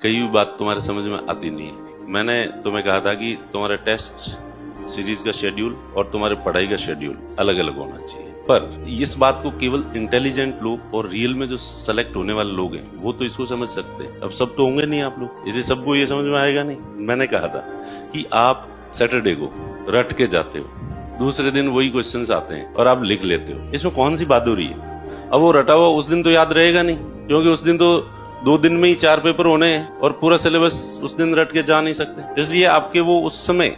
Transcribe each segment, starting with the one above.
कई भी बात तुम्हारे समझ में आती नहीं है। मैंने तुम्हें कहा था कि तुम्हारे टेस्ट सीरीज का शेड्यूल और तुम्हारे पढ़ाई का शेड्यूल अलग अलग होना चाहिए, पर इस बात को केवल इंटेलिजेंट लोग और रियल में जो सेलेक्ट होने वाले लोग हैं वो तो इसको समझ सकते हैं। अब सब तो होंगे नहीं आप लोग, इसलिए सबको ये समझ में आएगा नहीं। मैंने कहा था कि आप सैटरडे को रट के जाते हो, दूसरे दिन वही क्वेश्चंस आते हैं और आप लिख लेते हो, इसमें कौन सी बहादुरी है? अब वो रटा हुआ उस दिन तो याद रहेगा नहीं, क्योंकि उस दिन तो 2 दिन में ही 4 पेपर होने हैं और पूरा सिलेबस उस दिन रट के जा नहीं सकते। इसलिए आपके वो उस समय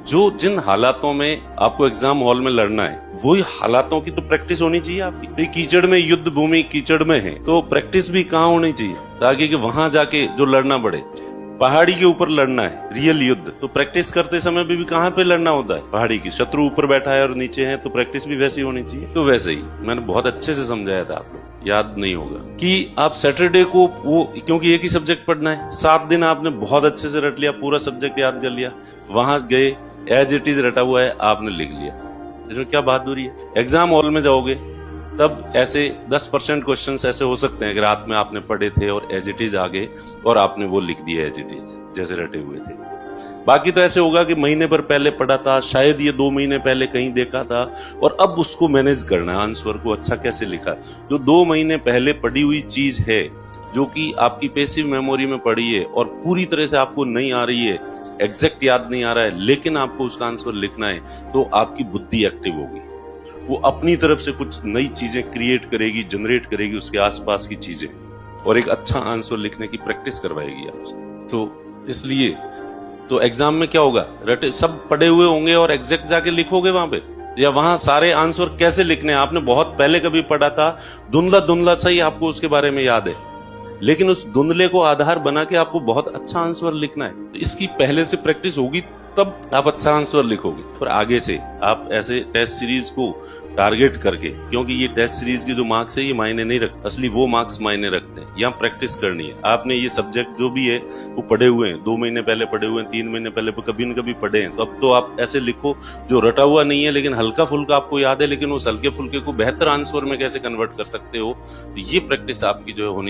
जो जिन हालातों में आपको एग्जाम हॉल में लड़ना है वही हालातों की तो प्रैक्टिस होनी चाहिए आपकी। कीचड़ में, युद्ध भूमि कीचड़ में है तो प्रैक्टिस भी कहाँ होनी चाहिए, ताकि कि वहां जाके जो लड़ना पड़े। पहाड़ी के ऊपर लड़ना है रियल युद्ध, तो प्रैक्टिस करते समय भी कहाँ पे लड़ना होता है? पहाड़ी की, शत्रु ऊपर बैठा है और नीचे है, तो प्रैक्टिस भी वैसी होनी चाहिए। तो वैसे ही मैंने बहुत अच्छे से समझाया था, आप लोग याद नहीं होगा कि आप सैटरडे को वो, क्योंकि एक ही सब्जेक्ट पढ़ना है, 7 दिन आपने बहुत अच्छे से रट लिया, पूरा सब्जेक्ट याद कर लिया, वहां गए एज इट इज रटा हुआ है आपने लिख लिया। इसमें क्या बहादुरी है? एग्जाम हॉल में जाओगे तब ऐसे 10% क्वेश्चंस ऐसे हो सकते हैं कि रात में आपने पढ़े थे और एज इट इज आ गए और आपने वो लिख दिया एज इट इज जैसे रटे हुए थे। बाकी तो ऐसे होगा कि महीने भर पहले पढ़ा था, शायद ये 2 महीने पहले कहीं देखा था और अब उसको मैनेज करना है, आंसर को अच्छा कैसे लिखा। जो 2 महीने पहले पढ़ी हुई चीज है, जो कि आपकी पैसिव मेमोरी में पड़ी है और पूरी तरह से आपको नहीं आ रही है, एग्जैक्ट याद नहीं आ रहा है, लेकिन आपको उसका आंसर लिखना है, तो आपकी बुद्धि एक्टिव होगी, वो अपनी तरफ से कुछ नई चीजें क्रिएट करेगी, जनरेट करेगी उसके आसपास की चीजें, और एक अच्छा आंसर लिखने की प्रैक्टिस करवाएगी आपसे। तो इसलिए तो एग्जाम में क्या होगा, रटे सब पढ़े हुए होंगे और एग्जैक्ट जाके लिखोगे वहां पे, या वहां सारे आंसर कैसे लिखने हैं आपने बहुत पहले कभी पढ़ा था, धुंधला धुंधला सही आपको उसके बारे में याद है, लेकिन उस धुंधले को आधार बना के आपको बहुत अच्छा आंसर लिखना है। तो इसकी पहले से प्रैक्टिस होगी तब आप अच्छा आंसर लिखोगे। और आगे से आप ऐसे टेस्ट सीरीज को टारगेट करके, क्योंकि ये टेस्ट सीरीज के जो मार्क्स है ये मायने नहीं रखते, असली वो मार्क्स मायने रखते हैं। यहाँ प्रैक्टिस करनी है आपने, ये सब्जेक्ट जो भी है वो पढ़े हुए हैं, 2 महीने पहले पढ़े हुए हैं, 3 महीने पहले कभी न कभी पढ़े हैं, तो अब तो आप ऐसे लिखो जो रटा हुआ नहीं है लेकिन हल्का फुल्का आपको याद है, लेकिन उस हल्के फुल्के को बेहतर आंसर में कैसे कन्वर्ट कर सकते हो, तो ये प्रैक्टिस आपकी जो है होनी